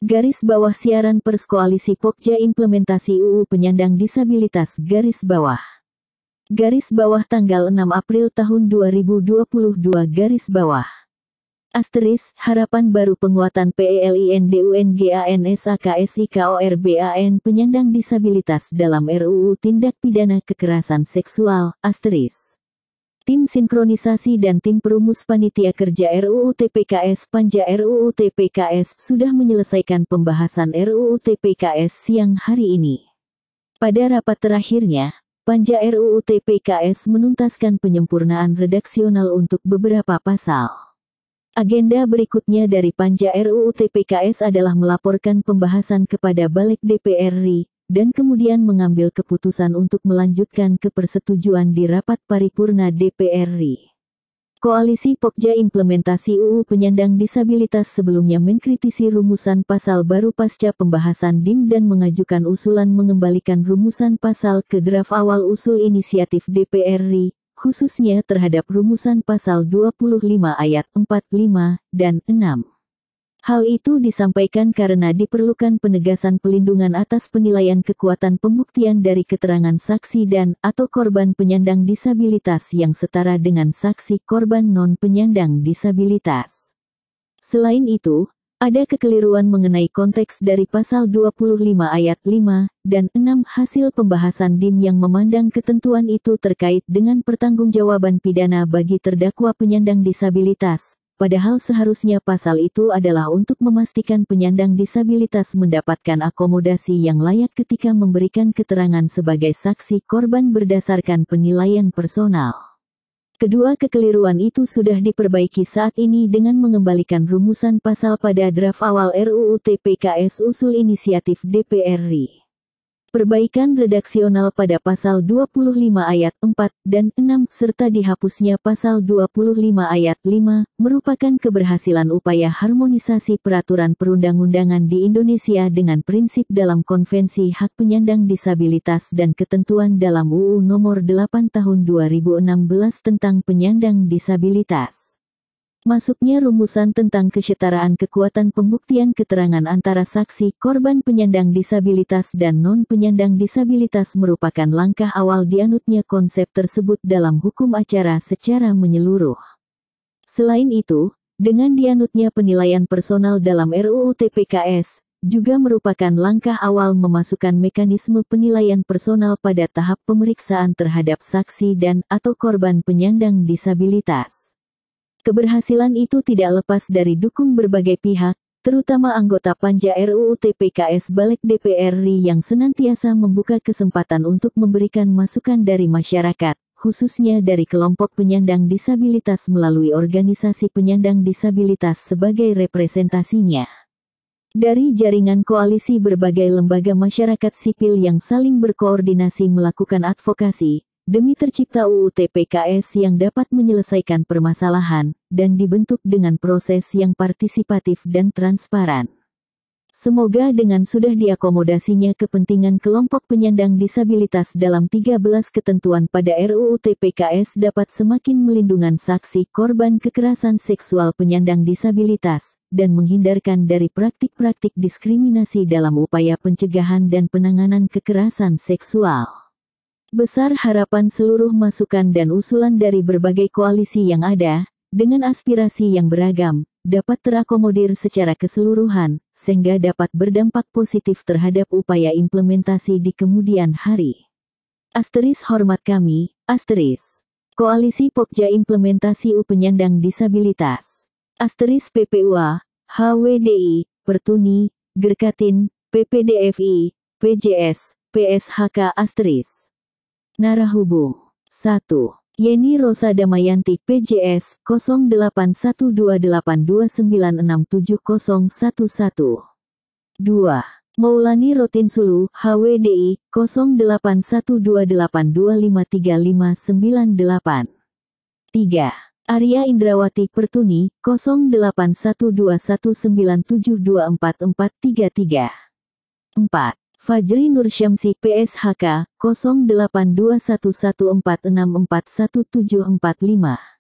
Garis bawah siaran pers Koalisi Pokja implementasi UU penyandang disabilitas garis bawah. Garis bawah tanggal 6 April tahun 2022 garis bawah. Asterisk, harapan baru penguatan PELINDUNGANSAKSIKORBAN penyandang disabilitas dalam RUU Tindak Pidana Kekerasan Seksual, asterisk. Tim Sinkronisasi dan Tim Perumus Panitia Kerja RUU TPKS Panja RUU TPKS sudah menyelesaikan pembahasan RUU TPKS siang hari ini. Pada rapat terakhirnya, Panja RUU TPKS menuntaskan penyempurnaan redaksional untuk beberapa pasal. Agenda berikutnya dari Panja RUU TPKS adalah melaporkan pembahasan kepada Balik DPR RI, dan kemudian mengambil keputusan untuk melanjutkan ke persetujuan di rapat paripurna DPR RI. Koalisi Pokja implementasi UU penyandang disabilitas sebelumnya mengkritisi rumusan pasal baru pasca pembahasan DIM dan mengajukan usulan mengembalikan rumusan pasal ke draft awal usul inisiatif DPR RI, khususnya terhadap rumusan pasal 25 ayat 4, 5, dan 6. Hal itu disampaikan karena diperlukan penegasan pelindungan atas penilaian kekuatan pembuktian dari keterangan saksi dan atau korban penyandang disabilitas yang setara dengan saksi korban non-penyandang disabilitas. Selain itu, ada kekeliruan mengenai konteks dari pasal 25 ayat 5 dan 6 hasil pembahasan DIM yang memandang ketentuan itu terkait dengan pertanggungjawaban pidana bagi terdakwa penyandang disabilitas. Padahal seharusnya pasal itu adalah untuk memastikan penyandang disabilitas mendapatkan akomodasi yang layak ketika memberikan keterangan sebagai saksi korban berdasarkan penilaian personal. Kedua kekeliruan itu sudah diperbaiki saat ini dengan mengembalikan rumusan pasal pada draft awal RUU TPKS usul inisiatif DPR RI. Perbaikan redaksional pada pasal 25 ayat 4 dan 6 serta dihapusnya pasal 25 ayat 5 merupakan keberhasilan upaya harmonisasi peraturan perundang-undangan di Indonesia dengan prinsip dalam Konvensi Hak Penyandang Disabilitas dan ketentuan dalam UU Nomor 8 Tahun 2016 tentang penyandang disabilitas. Masuknya rumusan tentang kesetaraan kekuatan pembuktian keterangan antara saksi korban penyandang disabilitas dan non-penyandang disabilitas merupakan langkah awal dianutnya konsep tersebut dalam hukum acara secara menyeluruh. Selain itu, dengan dianutnya penilaian personal dalam RUU TPKS, juga merupakan langkah awal memasukkan mekanisme penilaian personal pada tahap pemeriksaan terhadap saksi dan atau korban penyandang disabilitas. Keberhasilan itu tidak lepas dari dukung berbagai pihak, terutama anggota Panja RUU TPKS Balik DPR RI yang senantiasa membuka kesempatan untuk memberikan masukan dari masyarakat, khususnya dari kelompok penyandang disabilitas melalui organisasi penyandang disabilitas sebagai representasinya. Dari jaringan koalisi berbagai lembaga masyarakat sipil yang saling berkoordinasi melakukan advokasi, demi tercipta UU TPKS yang dapat menyelesaikan permasalahan, dan dibentuk dengan proses yang partisipatif dan transparan. Semoga dengan sudah diakomodasinya kepentingan kelompok penyandang disabilitas dalam 13 ketentuan pada RUU TPKS dapat semakin melindungi saksi korban kekerasan seksual penyandang disabilitas, dan menghindarkan dari praktik-praktik diskriminasi dalam upaya pencegahan dan penanganan kekerasan seksual. Besar harapan seluruh masukan dan usulan dari berbagai koalisi yang ada, dengan aspirasi yang beragam, dapat terakomodir secara keseluruhan, sehingga dapat berdampak positif terhadap upaya implementasi di kemudian hari. Asterisk hormat kami, asterisk. Koalisi Pokja implementasi UU penyandang disabilitas. Asterisk PPUA, HWDI, Pertuni, Gerkatin, PPDFI, PJS, PSHK asterisk. Narahubung 1. Yeni Rosa Damayanti PJS 081282967011. 2. Maulani Rotinsulu HWDI 081282535598. 3. Arya Indrawati Pertuni 081219724433. 4. Fajri Nursyamsi PSHK 082114641745.